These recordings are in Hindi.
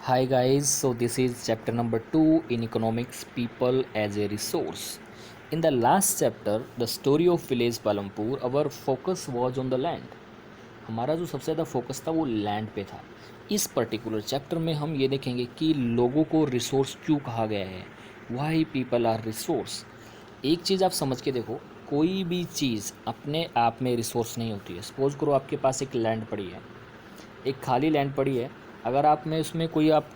Hi guys, so this is chapter number 2 in economics, people as a resource. In the last chapter, the story of village Palampur, our focus was on the land. हमारा जो सबसे ज़्यादा फोकस था वो लैंड पे था. इस पर्टिकुलर चैप्टर में हम ये देखेंगे कि लोगों को रिसोर्स क्यों कहा गया है. Why people are resource. एक चीज़ आप समझ के देखो, कोई भी चीज़ अपने आप में रिसोर्स नहीं होती है. सपोज करो आपके पास एक लैंड पड़ी है, एक खाली लैंड पड़ी है. अगर आप में उसमें कोई आप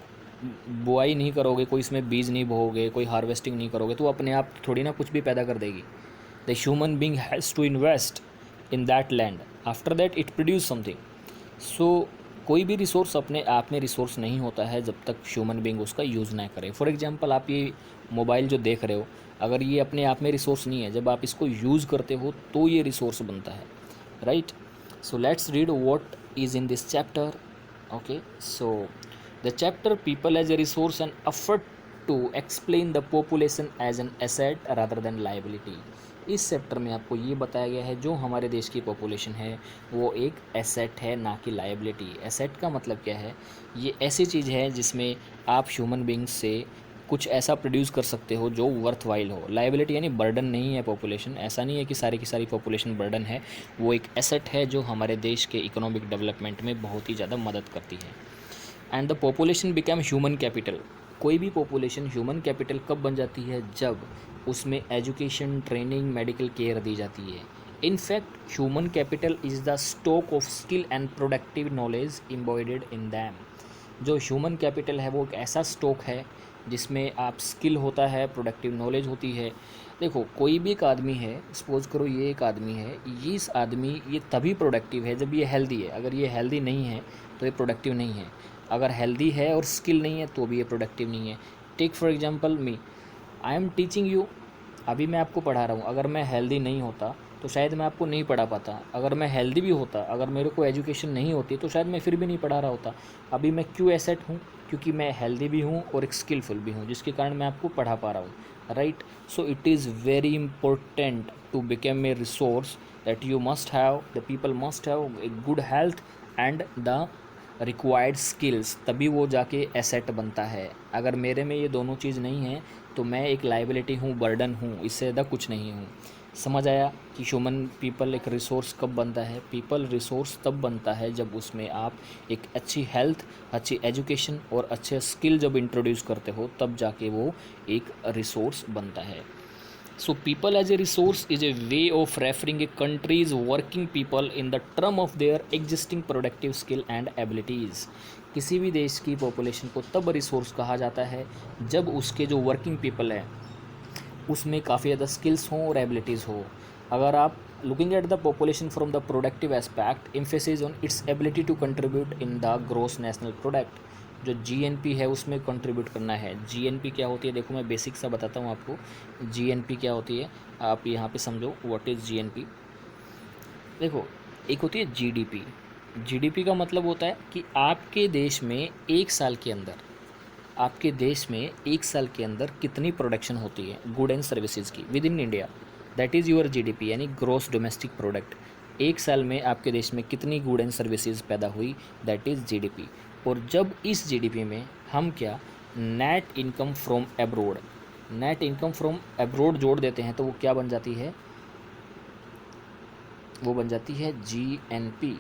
बुआई नहीं करोगे, कोई इसमें बीज नहीं बोओगे, कोई हार्वेस्टिंग नहीं करोगे, तो अपने आप थोड़ी ना कुछ भी पैदा कर देगी. The human being has to invest in that land, after that it produce something. So कोई भी रिसोर्स अपने आप में रिसोर्स नहीं होता है जब तक ह्यूमन बींग उसका यूज़ ना करे. फॉर एग्जांपल, आप ये मोबाइल जो देख रहे हो, अगर ये अपने आप में रिसोर्स नहीं है, जब आप इसको यूज़ करते हो तो ये रिसोर्स बनता है, right. So let's read what is in this chapter. Okay, so the chapter people as a resource and effort to explain the population as an asset rather than liability. इस चैप्टर में आपको ये बताया गया है जो हमारे देश की पॉपुलेशन है वो एक एसेट है, ना कि लाइबिलिटी. एसेट का मतलब क्या है? ये ऐसी चीज़ है जिसमें आप ह्यूमन बींग्स से कुछ ऐसा प्रोड्यूस कर सकते हो जो वर्थ वाइल हो. लाइबिलिटी यानी बर्डन नहीं है पॉपुलेशन. ऐसा नहीं है कि सारी की सारी पॉपुलेशन बर्डन है. वो एक एसेट है जो हमारे देश के इकोनॉमिक डेवलपमेंट में बहुत ही ज़्यादा मदद करती है. And the population become human capital. कोई भी पॉपुलेशन ह्यूमन कैपिटल कब बन जाती है? जब उसमें एजुकेशन, ट्रेनिंग, मेडिकल केयर दी जाती है. In fact human capital is the stock of skill and productive knowledge embodied in them. जो ह्यूमन कैपिटल है वो एक ऐसा स्टॉक है जिसमें आप स्किल होता है, प्रोडक्टिव नॉलेज होती है. देखो, कोई भी एक आदमी है, सपोज करो ये एक आदमी है, ये इस आदमी ये तभी प्रोडक्टिव है जब ये हेल्दी है. अगर ये हेल्दी नहीं है तो ये प्रोडक्टिव नहीं है. अगर हेल्दी है और स्किल नहीं है तो भी ये प्रोडक्टिव नहीं है. Take for example me, I am teaching you. अभी मैं आपको पढ़ा रहा हूँ. अगर मैं हेल्दी नहीं होता तो शायद मैं आपको नहीं पढ़ा पाता. अगर मैं हेल्दी भी होता, अगर मेरे को एजुकेशन नहीं होती तो शायद मैं फिर भी नहीं पढ़ा रहा होता. अभी मैं क्यों एसेट हूँ? क्योंकि मैं हेल्दी भी हूँ और एक स्किलफुल भी हूँ, जिसके कारण मैं आपको पढ़ा पा रहा हूँ, right. So it is very important to become a resource that you must have, the people must have a good health and the required skills. तभी वो जाके एसेट बनता है. अगर मेरे में ये दोनों चीज़ नहीं है तो मैं एक लाइबिलिटी हूँ, बर्डन हूँ, इससे ज़्यादा कुछ नहीं हूँ. समझ आया कि ह्यूमन पीपल एक रिसोर्स कब बनता है? पीपल रिसोर्स तब बनता है जब उसमें आप एक अच्छी हेल्थ, अच्छी एजुकेशन और अच्छे स्किल जब इंट्रोड्यूस करते हो, तब जाके वो एक रिसोर्स बनता है. So people as a resource is a way of referring a country's working people in the term of their existing productive skill and abilities. किसी भी देश की पॉपुलेशन को तब रिसोर्स कहा जाता है जब उसके जो वर्किंग पीपल है उसमें काफ़ी ज़्यादा स्किल्स हों और एबिलिटीज़ हो. अगर आप looking at the population from the productive aspect, emphasis on its ability to contribute in the gross national product. जो जीएनपी है उसमें कंट्रीब्यूट करना है. जीएनपी क्या होती है? देखो, मैं बेसिक सा बताता हूँ आपको. जीएनपी क्या होती है आप यहाँ पे समझो. What is GNP? देखो, एक होती है जीडीपी. जीडीपी का मतलब होता है कि आपके देश में एक साल के अंदर, आपके देश में एक साल के अंदर कितनी प्रोडक्शन होती है गुड एंड सर्विसेज की with in India. That is your GDP, यानी ग्रॉस डोमेस्टिक प्रोडक्ट. एक साल में आपके देश में कितनी गुड एंड सर्विसेज पैदा हुई, दैट इज़ जीडीपी. और जब इस जीडीपी में हम क्या net income from abroad, net income from abroad जोड़ देते हैं तो वो क्या बन जाती है? वो बन जाती है जीएनपी.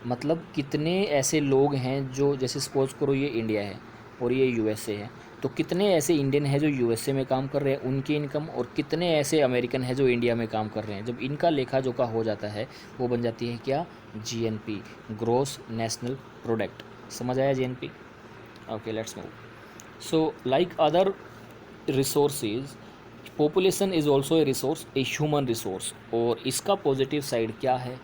मतलब कितने ऐसे लोग हैं जो, जैसे सपोज करो ये इंडिया है और ये यूएसए है, तो कितने ऐसे इंडियन हैं जो यूएसए में काम कर रहे हैं, उनकी इनकम, और कितने ऐसे अमेरिकन हैं जो इंडिया में काम कर रहे हैं. जब इनका लेखा जोखा हो जाता है वो बन जाती है क्या? GNP, gross national product. समझ आया GNP? Okay, let's move. So like other resources, population is also a resource, a human resource. और इसका पॉजिटिव साइड क्या है?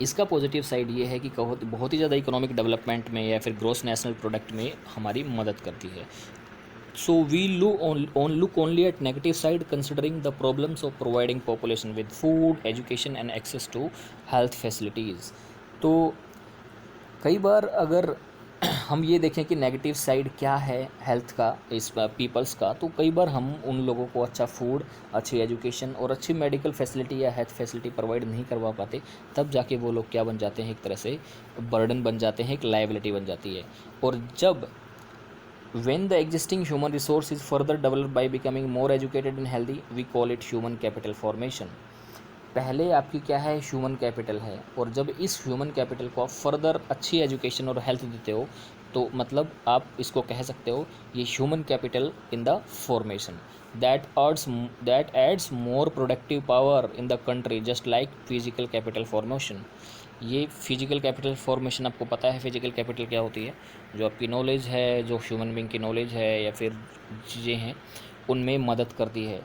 इसका पॉजिटिव साइड ये है कि बहुत ही ज़्यादा इकोनॉमिक डेवलपमेंट में या फिर ग्रॉस नेशनल प्रोडक्ट में हमारी मदद करती है. So we look only at negative side considering the problems of providing population with food, education and access to health facilities. तो कई बार अगर हम ये देखें कि नेगेटिव साइड क्या है हेल्थ का, इस पीपल्स का, तो कई बार हम उन लोगों को अच्छा फूड, अच्छी एजुकेशन और अच्छी मेडिकल फैसिलिटी या हेल्थ फैसिलिटी प्रोवाइड नहीं करवा पाते, तब जाके वो लोग क्या बन जाते हैं, एक तरह से बर्डन बन जाते हैं, एक लायबिलिटी बन जाती है। और जब when the existing human resource is further developed by becoming more educated and healthy, we call it human capital formation। पहले आपकी क्या है, ह्यूमन कैपिटल है, और जब इस ह्यूमन कैपिटल को आप फर्दर अच्छी एजुकेशन और हेल्थ देते हो, तो मतलब आप इसको कह सकते हो ये human capital in the formation that adds more productive power in the country, just like physical capital formation. ये फिजिकल कैपिटल फॉर्मेशन आपको पता है फिजिकल कैपिटल क्या होती है, जो आपकी नॉलेज है, जो ह्यूमन बींग की नॉलेज है या फिर चीज़ें हैं, उनमें मदद करती है।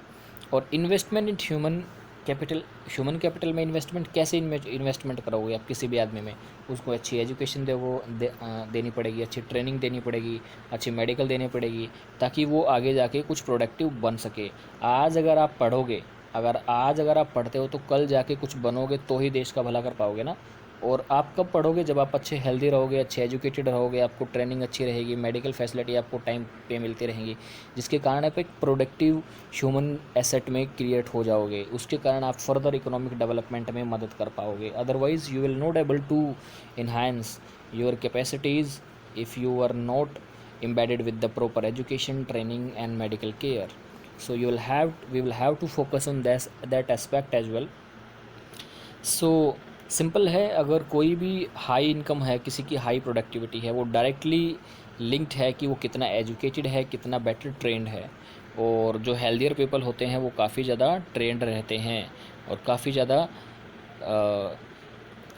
और इन्वेस्टमेंट इन ह्यूमन कैपिटल में इन्वेस्टमेंट कैसे इन्वेस्टमेंट करोगे आप किसी भी आदमी में, उसको अच्छी एजुकेशन देनी पड़ेगी, अच्छी ट्रेनिंग देनी पड़ेगी, अच्छी मेडिकल देनी पड़ेगी, ताकि वो आगे जाके कुछ प्रोडक्टिव बन सके। आज अगर आप पढ़ते हो तो कल जाके कुछ बनोगे तो ही देश का भला कर पाओगे ना। और आप कब पढ़ोगे, जब आप अच्छे हेल्दी रहोगे, अच्छे एजुकेटेड रहोगे, आपको ट्रेनिंग अच्छी रहेगी, मेडिकल फैसिलिटी आपको टाइम पे मिलती रहेंगी, जिसके कारण आप एक प्रोडक्टिव ह्यूमन एसेट में क्रिएट हो जाओगे, उसके कारण आप फर्दर इकोनॉमिक डेवलपमेंट में मदद कर पाओगे। Otherwise you will not able to enhance your capacities if you are not embedded with the proper education, training and medical care. So we will have to focus on that aspect as well. So simple है, अगर कोई भी हाई इनकम है, किसी की हाई प्रोडक्टिविटी है, वो डायरेक्टली लिंक्ड है कि वो कितना एजुकेटेड है, कितना बेटर ट्रेंड है। और जो हेल्दियर पीपल होते हैं वो काफ़ी ज़्यादा ट्रेंड रहते हैं और काफ़ी ज़्यादा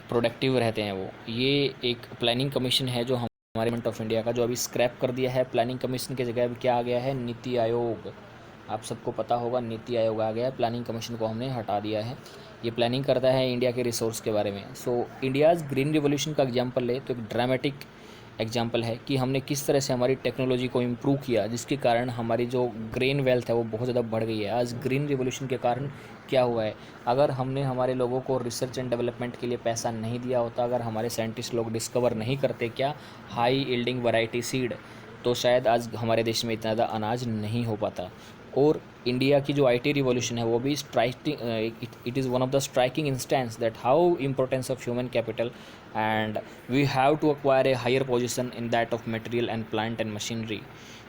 प्रोडक्टिव रहते हैं। वो ये एक प्लानिंग कमीशन है जो हमारे गवर्नमेंट ऑफ इंडिया का, जो अभी स्क्रैप कर दिया है। प्लानिंग कमीशन की जगह अभी क्या आ गया है, नीति आयोग। आप सबको पता होगा नीति आयोग आ गया है, प्लानिंग कमीशन को हमने हटा दिया है। ये प्लानिंग करता है इंडिया के रिसोर्स के बारे में। सो इंडियाज़ ग्रीन रिवॉल्यूशन का एग्जांपल ले तो एक ड्रामेटिक एग्जांपल है कि हमने किस तरह से हमारी टेक्नोलॉजी को इम्प्रूव किया, जिसके कारण हमारी जो ग्रीन वेल्थ है वो बहुत ज़्यादा बढ़ गई है। आज ग्रीन रिवॉल्यूशन के कारण क्या हुआ है, अगर हमने हमारे लोगों को रिसर्च एंड डेवलपमेंट के लिए पैसा नहीं दिया होता, अगर हमारे साइंटिस्ट लोग डिस्कवर नहीं करते क्या हाई यील्डिंग वैरायटी सीड, तो शायद आज हमारे देश में इतना ज़्यादा अनाज नहीं हो पाता। और इंडिया की जो आईटी रिवॉल्यूशन है वो भी it is one of the striking instance that how importance of human capital and we have to acquire a higher position in that of material and plant and machinery,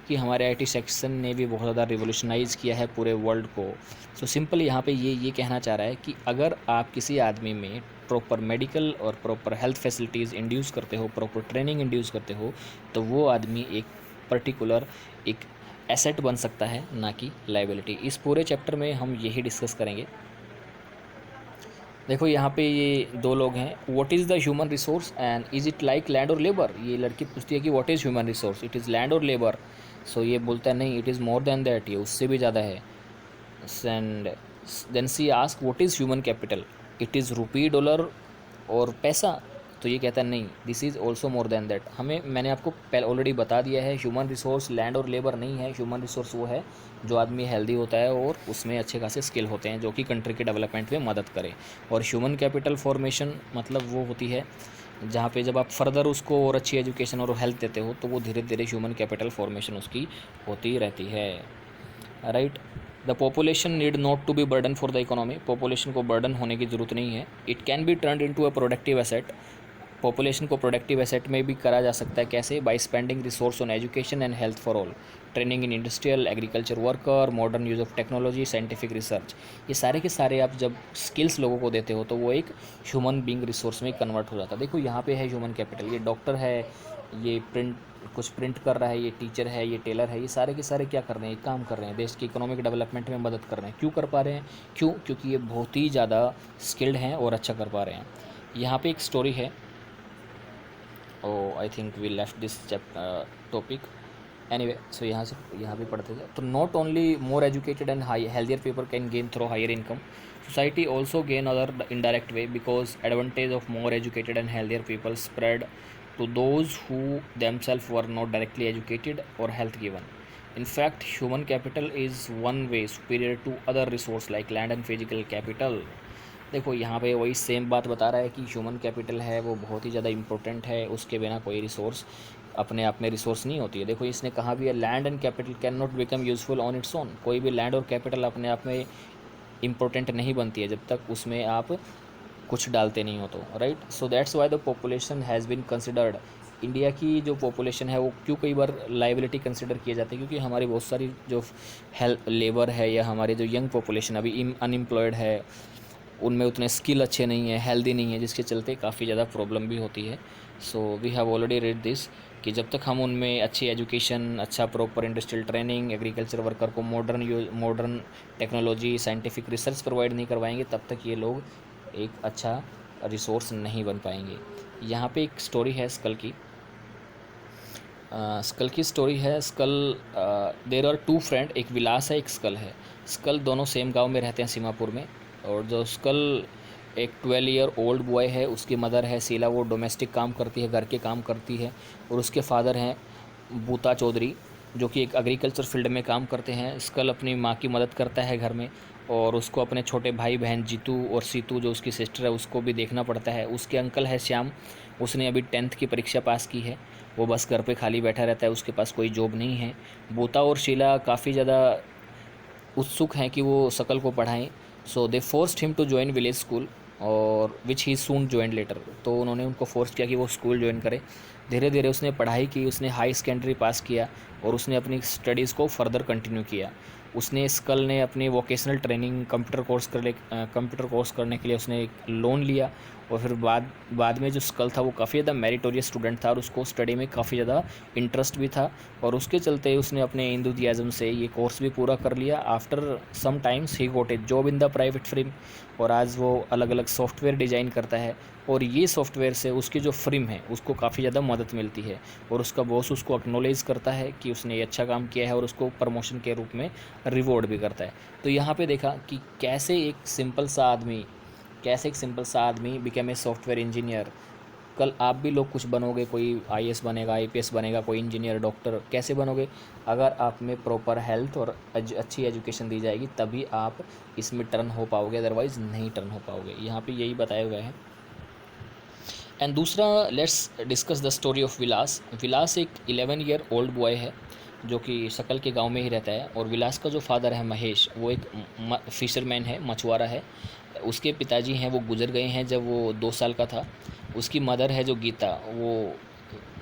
कि हमारे आईटी सेक्शन ने भी बहुत ज़्यादा रिवोल्यूशनाइज़ किया है पूरे वर्ल्ड को। सो सिंपल यहाँ पे ये कहना चाह रहा है कि अगर आप किसी आदमी में प्रॉपर मेडिकल और प्रॉपर हेल्थ फैसिलिटीज़ इंड्यूस करते हो, प्रॉपर ट्रेनिंग इंड्यूस करते हो, तो वो आदमी एक पर्टिकुलर एक एसेट बन सकता है, ना कि लाइबिलिटी। इस पूरे चैप्टर में हम यही डिस्कस करेंगे। देखो यहाँ पे ये दो लोग हैं, what is the human resource and is it like land और लेबर। ये लड़की पूछती है कि what is human resource, it is land और लेबर। सो ये बोलता है नहीं, it is more than that, ये उससे भी ज़्यादा है। And then she ask what is human capital, it is rupee, dollar और पैसा। तो ये कहता है नहीं, this is also more than that. मैंने आपको पहले ऑलरेडी बता दिया है, ह्यूमन रिसोर्स लैंड और लेबर नहीं है। ह्यूमन रिसोर्स वो है जो आदमी हेल्दी होता है और उसमें अच्छे खासे स्किल होते हैं जो कि कंट्री के डेवलपमेंट में मदद करे। और ह्यूमन कैपिटल फॉर्मेशन मतलब वो होती है जहाँ पे जब आप फर्दर उसको और अच्छी एजुकेशन और हेल्थ देते हो तो वो धीरे धीरे ह्यूमन कैपिटल फॉर्मेशन उसकी होती रहती है। Right, the population need not to be burden for the economy. Population को बर्डन होने की ज़रूरत नहीं है। It can be turn into a productive asset. Population को प्रोडक्टिव एसेट में भी करा जा सकता है। कैसे? By spending resource on education and health for all, training in industrial agriculture worker, modern use of technology, scientific research. ये सारे के सारे आप जब स्किल्स लोगों को देते हो तो वो एक ह्यूमन बींग रिसोर्स में कन्वर्ट हो जाता है। देखो यहाँ पे है ह्यूमन कैपिटल, ये डॉक्टर है, ये कुछ प्रिंट कर रहा है, ये टीचर है, ये टेलर है, ये सारे के सारे क्या कर रहे हैं, काम कर रहे हैं, देश की इकोनॉमिक डेवलपमेंट में मदद कर रहे हैं। क्यों कर पा रहे हैं? क्योंकि ये बहुत ही ज़्यादा स्किल्ड हैं और अच्छा कर पा रहे हैं। यहाँ पे एक स्टोरी है, I think we left this topic anyway. So यहाँ पे पढ़ते थे तो not only more educated and high healthier people can gain through higher income, society also gain other indirect way because advantage of more educated and healthier people spread to those who themselves were not directly educated or health given. In fact, human capital is one way superior to other resource like land and physical capital. देखो यहाँ पे वही सेम बात बता रहा है कि ह्यूमन कैपिटल है वो बहुत ही ज़्यादा इंपॉर्टेंट है, उसके बिना कोई रिसोर्स अपने आप में रिसोर्स नहीं होती है। देखो इसने कहा भी है land and capital can not become useful on its own. कोई भी लैंड और कैपिटल अपने आप में इम्पोर्टेंट नहीं बनती है जब तक उसमें आप कुछ डालते नहीं हो तो, right. So that's why the population has been considered. India की जो पॉपुलेशन है वो क्यों कई बार लाइबिलिटी कंसिडर किए जाते हैं, क्योंकि हमारी बहुत सारी जो हेल्थ लेबर है या हमारे जो यंग पॉपुलेशन अभी अनएम्प्लॉयड है, उनमें उतने स्किल अच्छे नहीं है, हेल्दी नहीं है, जिसके चलते काफ़ी ज़्यादा प्रॉब्लम भी होती है। So we have already read this कि जब तक हम उनमें अच्छी एजुकेशन, अच्छा proper industrial training, agriculture worker को modern technology, scientific research provide नहीं करवाएंगे, तब तक ये लोग एक अच्छा रिसोर्स नहीं बन पाएंगे। यहाँ पे एक स्टोरी है स्कल की। स्कल की स्टोरी है। Skull there are two friend, एक विलास है एक स्कल है। स्कल दोनों सेम गांव में रहते हैं सीमापुर में। और जो स्कल एक 12 ईयर ओल्ड बॉय है, उसकी मदर है शीला, वो डोमेस्टिक काम करती है, घर के काम करती है। और उसके फादर हैं बूता चौधरी, जो कि एक एग्रीकल्चर फील्ड में काम करते हैं। स्कल अपनी माँ की मदद करता है घर में, और उसको अपने छोटे भाई बहन जीतू और सीतू जो उसकी सिस्टर है उसको भी देखना पड़ता है। उसके अंकल है श्याम, उसने अभी 10th की परीक्षा पास की है, वो बस घर पे खाली बैठा रहता है, उसके पास कोई जॉब नहीं है। बूता और शीला काफ़ी ज़्यादा उत्सुक हैं कि वो शकल को पढ़ाएं। So they forced him to join village school, और which he soon join letter. तो उन्होंने उनको फोर्स किया कि वो स्कूल ज्वाइन करे। धीरे धीरे उसने पढ़ाई की, उसने हाई सेकेंडरी पास किया और उसने अपनी स्टडीज़ को फर्दर कंटिन्यू किया। उसने स्कल ने अपनी वोकेशनल ट्रेनिंग कंप्यूटर कोर्स करने के लिए उसने एक लोन लिया। और फिर बाद में जो स्कल था वो काफ़ी ज़्यादा मेरिटोरियस स्टूडेंट था और उसको स्टडी में काफ़ी ज़्यादा इंटरेस्ट भी था, और उसके चलते उसने अपने इंथुजियाज्म से ये कोर्स भी पूरा कर लिया। After some times he got a job in the private film, और आज वो अलग अलग सॉफ्टवेयर डिज़ाइन करता है। और ये सॉफ्टवेयर से उसकी जो फिल्म है उसको काफ़ी ज़्यादा मदद मिलती है, और उसका बॉस उसको एक्नॉलेज करता है कि उसने ये अच्छा काम किया है और उसको प्रमोशन के रूप में रिवॉर्ड भी करता है। तो यहाँ पे देखा कि कैसे एक सिंपल सा आदमी बिकम ए सॉफ्टवेयर इंजीनियर। कल आप भी लोग कुछ बनोगे, कोई आईएएस बनेगा, आईपीएस बनेगा, कोई इंजीनियर, डॉक्टर। कैसे बनोगे? अगर आप में प्रॉपर हेल्थ और अच्छी एजुकेशन दी जाएगी तभी आप इसमें टर्न हो पाओगे, अदरवाइज़ नहीं टर्न हो पाओगे। यहाँ पे यही बताया हुआ है। एंड दूसरा, let's discuss the story of Vilas. Vilas एक 11 ईयर ओल्ड बॉय है जो कि शकल के गांव में ही रहता है। और विलास का जो फादर है महेश, वो एक फिशरमैन है, मछुआरा है। उसके पिताजी हैं वो गुजर गए हैं जब वो 2 साल का था। उसकी मदर है जो गीता, वो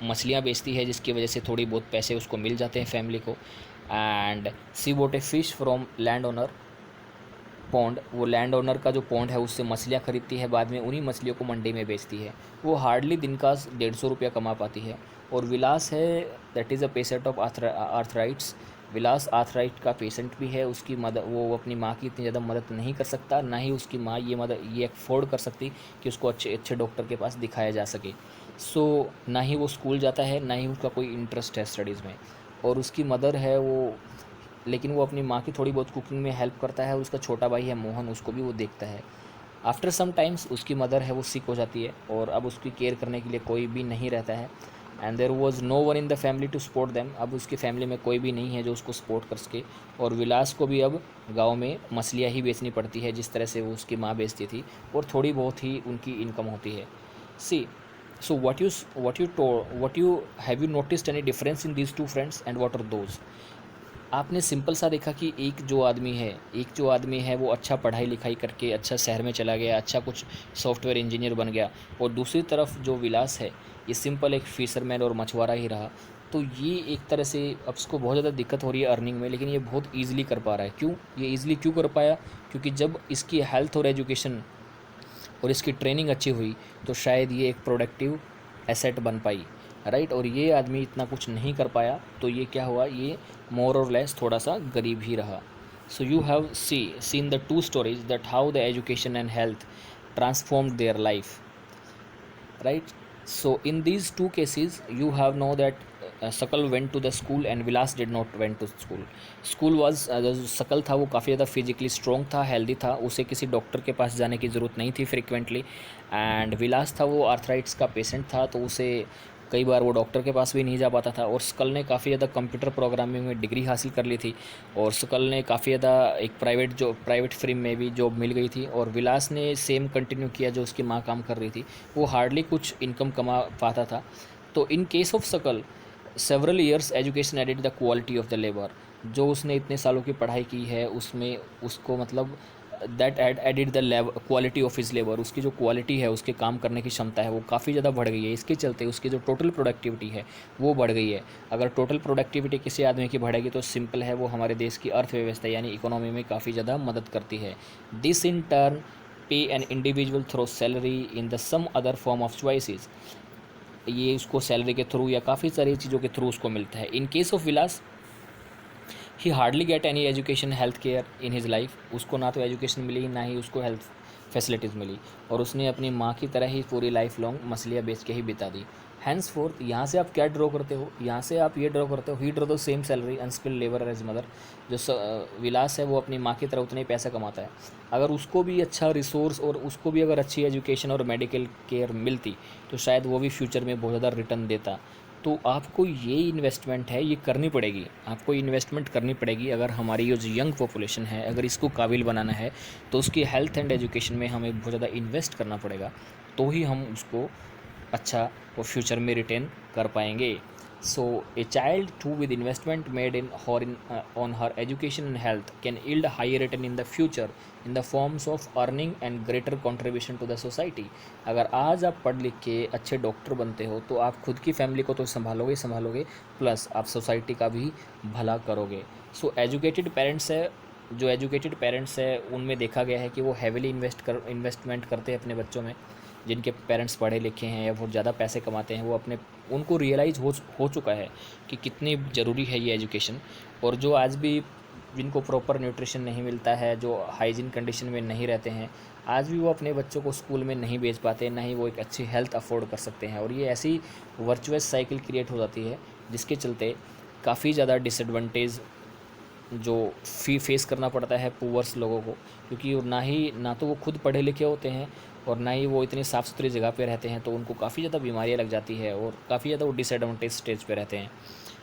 मछलियाँ बेचती है, जिसकी वजह से थोड़ी बहुत पैसे उसको मिल जाते हैं फैमिली को। And she bought a fish from land owner pond. वो लैंड ओनर का जो पॉन्ड है उससे मछलियाँ खरीदती है, बाद में उन्हीं मछलियों को मंडी में बेचती है। वो हार्डली दिन का 150 रुपया कमा पाती है। और विलास है, that is a patient of arthritis. Vilas arthritis का पेशेंट भी है। उसकी मदद, वो अपनी माँ की इतनी ज़्यादा मदद नहीं कर सकता, ना ही उसकी माँ ये अफोर्ड कर सकती कि उसको अच्छे अच्छे डॉक्टर के पास दिखाया जा सके। सो ना ही वो स्कूल जाता है, ना ही उसका कोई इंटरेस्ट है स्टडीज़ में। और उसकी मदर है वो, लेकिन वो अपनी माँ की थोड़ी बहुत कुकिंग में हेल्प करता है। और उसका छोटा भाई है मोहन, उसको भी वो देखता है। आफ्टर सम टाइम्स उसकी मदर है वो सिक हो जाती है, और अब उसकी केयर करने के लिए कोई भी नहीं रहता है। And there was no one in the family to support them. अब उसकी फैमिली में कोई भी नहीं है जो उसको सपोर्ट कर सके। और विलास को भी अब गांव में मछलियाँ ही बेचनी पड़ती है, जिस तरह से वो उसकी माँ बेचती थी, और थोड़ी बहुत ही उनकी इनकम होती है। सी, सो what you have you noticed any difference in these two friends and what are those? आपने सिंपल सा देखा कि एक जो आदमी है वो अच्छा पढ़ाई लिखाई करके अच्छा शहर में चला गया, अच्छा कुछ सॉफ्टवेयर इंजीनियर बन गया। और दूसरी तरफ जो विलास है, ये सिंपल एक फिशरमैन और मछुआरा ही रहा। तो ये एक तरह से अब इसको बहुत ज़्यादा दिक्कत हो रही है अर्निंग में, लेकिन ये बहुत ईजिली कर पा रहा है। क्यों ये ईजिली क्यों कर पाया? क्योंकि जब इसकी हेल्थ और एजुकेशन और इसकी ट्रेनिंग अच्छी हुई तो शायद ये एक प्रोडक्टिव एसेट बन पाई, राइट। और ये आदमी इतना कुछ नहीं कर पाया, तो ये क्या हुआ, ये मोर और लेस थोड़ा सा गरीब ही रहा। So you have seen the two stories that how the education and health transformed their life, right? So in these two cases you have know that Sakal went to the school and Vilas did not went to school. School was जो सकल था वो काफ़ी ज़्यादा फिजिकली स्ट्रॉन्ग था, हेल्दी था, उसे किसी डॉक्टर के पास जाने की ज़रूरत नहीं थी फ्रिक्वेंटली। एंड विलास था वो आर्थराइट्स का पेशेंट था, तो उसे कई बार वो डॉक्टर के पास भी नहीं जा पाता था। और स्कल ने काफ़ी ज़्यादा कंप्यूटर प्रोग्रामिंग में डिग्री हासिल कर ली थी, और स्कल ने काफ़ी ज़्यादा एक प्राइवेट फिल्म में भी जॉब मिल गई थी। और विलास ने सेम कंटिन्यू किया जो उसकी माँ काम कर रही थी। वो हार्डली कुछ इनकम कमा पाता था। तो इन केस ऑफ सकल, several years education added the quality of the labour. जो उसने इतने सालों की पढ़ाई की है उसमें उसको मतलब that added the quality of his labour, उसकी जो क्वालिटी है, उसके काम करने की क्षमता है वो काफ़ी ज़्यादा बढ़ गई है। इसके चलते उसकी जो टोटल प्रोडक्टिविटी है वो बढ़ गई है। अगर टोटल प्रोडक्टिविटी किसी आदमी की बढ़ेगी तो सिंपल है, वो हमारे देश की अर्थव्यवस्था यानी इकोनॉमी में काफ़ी ज़्यादा मदद करती है। This in turn pay an individual through salary in the some other form of choices. ये उसको सैलरी के थ्रू या काफ़ी सारी चीज़ों के थ्रू उसको मिलता है। In case of Vilas, he hardly get any education health care in his life. उसको ना तो एजुकेशन मिली, ना ही उसको हेल्थ फैसिलिटीज़ मिली, और उसने अपनी माँ की तरह ही पूरी लाइफ लॉन्ग मछलियाँ बेच के ही बिता दी। हैंस फोर्थ, यहाँ से आप क्या ड्रॉ करते हो? यहाँ से आप ये ड्रॉ करते हो, he draw the same salary unskilled labour as mother. जो विलास है वो अपनी माँ की तरह उतना ही पैसा कमाता है। अगर उसको भी अच्छा रिसोर्स और उसको भी अगर अच्छी एजुकेशन और मेडिकल केयर मिलती तो शायद वो भी फ्यूचर में बहुत ज़्यादा रिटर्न देता। तो आपको ये इन्वेस्टमेंट है ये करनी पड़ेगी, आपको इन्वेस्टमेंट करनी पड़ेगी। अगर हमारी ये जो यंग पॉपुलेशन है अगर इसको काबिल बनाना है तो उसकी हेल्थ एंड एजुकेशन में हमें बहुत ज़्यादा इन्वेस्ट करना पड़ेगा, तो ही हम उसको अच्छा और फ्यूचर में रिटेन कर पाएंगे। So a child to with investment made in on her education and health can yield high return in the future in the forms of earning and greater contribution to the society. अगर आज आप पढ़ लिख के अच्छे डॉक्टर बनते हो तो आप खुद की फैमिली को तो संभालोगे, प्लस आप सोसाइटी का भी भला करोगे। सो एजुकेटेड पेरेंट्स है, जो एजुकेटेड पेरेंट्स है उनमें देखा गया है कि वो हैविली इन्वेस्टमेंट करते हैं अपने बच्चों में। जिनके पेरेंट्स पढ़े लिखे हैं या बहुत ज़्यादा पैसे कमाते हैं, वो उनको रियलाइज़ हो चुका है कि कितनी ज़रूरी है ये एजुकेशन। और जो आज भी जिनको प्रॉपर न्यूट्रिशन नहीं मिलता है, जो हाइजीन कंडीशन में नहीं रहते हैं, आज भी वो अपने बच्चों को स्कूल में नहीं भेज पाते, ना ही वो एक अच्छी हेल्थ अफोर्ड कर सकते हैं। और ये ऐसी वर्चुअस साइकिल क्रिएट हो जाती है जिसके चलते काफ़ी ज़्यादा डिसएडवांटेज जो फेस करना पड़ता है पुअर्स लोगों को, क्योंकि ना तो वो खुद पढ़े लिखे होते हैं और ना ही वो इतनी साफ़ सुथरी जगह पे रहते हैं, तो उनको काफ़ी ज़्यादा बीमारियाँ लग जाती है और काफ़ी ज़्यादा वो डिसएडवांटेज स्टेज पे रहते हैं।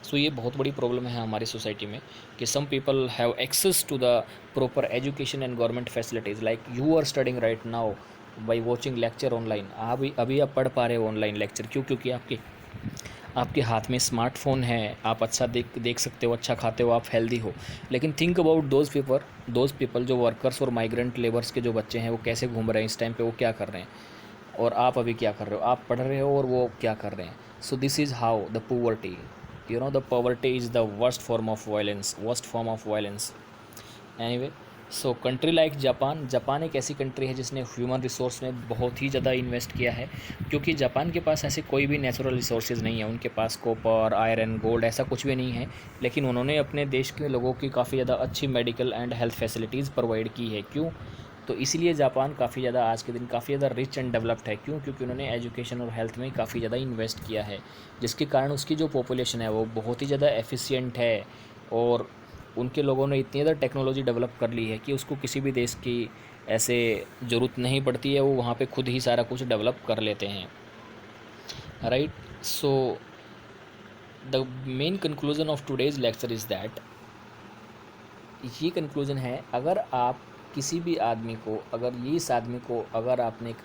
सो ये बहुत बड़ी प्रॉब्लम है हमारी सोसाइटी में कि some people have access to the proper education and government facilities, like you are studying right now by watching lecture online. अभी आप पढ़ पा रहे हो ऑनलाइन लेक्चर, क्यों? क्योंकि आपके हाथ में स्मार्टफोन है, आप अच्छा देख सकते हो, अच्छा खाते हो, आप हेल्दी हो। लेकिन थिंक अबाउट दोज पीपल जो वर्कर्स और माइग्रेंट लेबर्स के जो बच्चे हैं वो कैसे घूम रहे हैं इस टाइम पे, वो क्या कर रहे हैं, और आप अभी क्या कर रहे हो? आप पढ़ रहे हो और वो क्या कर रहे हैं। So this is how the poverty, the poverty is the worst form of violence. Anyway, so country like Japan एक ऐसी कंट्री है जिसने ह्यूमन रिसोर्स में बहुत ही ज़्यादा इन्वेस्ट किया है, क्योंकि जापान के पास ऐसे कोई भी नेचुरल रिसोर्सेज नहीं है। उनके पास कॉपर, आयरन, गोल्ड ऐसा कुछ भी नहीं है, लेकिन उन्होंने अपने देश के लोगों की काफ़ी ज़्यादा अच्छी medical and health facilities provide की है। क्यों? तो इसीलिए जापान काफ़ी ज़्यादा आज के दिन काफ़ी ज़्यादा रिच एंड डेवलप्ड है। क्यों? क्योंकि उन्होंने एजुकेशन और हेल्थ में काफ़ी ज़्यादा इन्वेस्ट किया है, जिसके कारण उसकी जो पॉपुलेशन है वो बहुत ही ज़्यादा एफिशिएंट है। और उनके लोगों ने इतनी ज़्यादा टेक्नोलॉजी डेवलप कर ली है कि उसको किसी भी देश की ऐसे ज़रूरत नहीं पड़ती है, वो वहाँ पे खुद ही सारा कुछ डेवलप कर लेते हैं। Right, so the main conclusion of today's lecture is that, ये कंक्लूजन है, अगर आप किसी भी आदमी को, इस आदमी को अगर आपने एक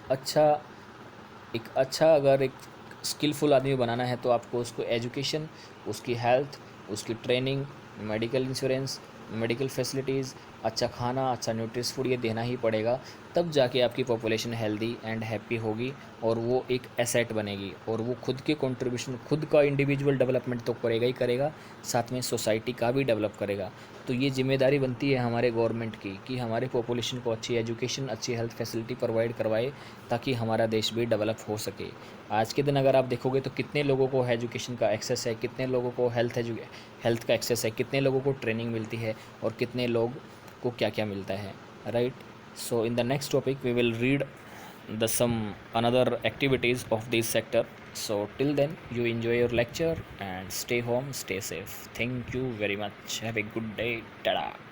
स्किलफुल आदमी बनाना है तो आपको उसको एजुकेशन, उसकी हेल्थ, उसकी training, medical insurance, medical facilities, अच्छा खाना, अच्छा न्यूट्रिश फूड ये देना ही पड़ेगा। तब जाके आपकी पॉपुलेशन हेल्दी एंड हैप्पी होगी और वो एक एसेट बनेगी, और वो खुद के कंट्रीब्यूशन, खुद का इंडिविजुअल डेवलपमेंट तो करेगा ही करेगा, साथ में सोसाइटी का भी डेवलप करेगा। तो ये जिम्मेदारी बनती है हमारे गवर्नमेंट की कि हमारे पॉपुलेशन को अच्छी एजुकेशन, अच्छी हेल्थ फैसिलिटी प्रोवाइड करवाए, ताकि हमारा देश भी डेवलप हो सके। आज के दिन अगर आप देखोगे तो कितने लोगों को एजुकेशन का एक्सेस है, कितने लोगों को हेल्थ का एक्सेस है, कितने लोगों को ट्रेनिंग मिलती है और कितने लोग को क्या क्या मिलता है। Right, so in the next topic we will read the some another activities of this sector. So till then, you enjoy your lecture and stay home, stay safe. Thank you very much. Have a good day. Tada.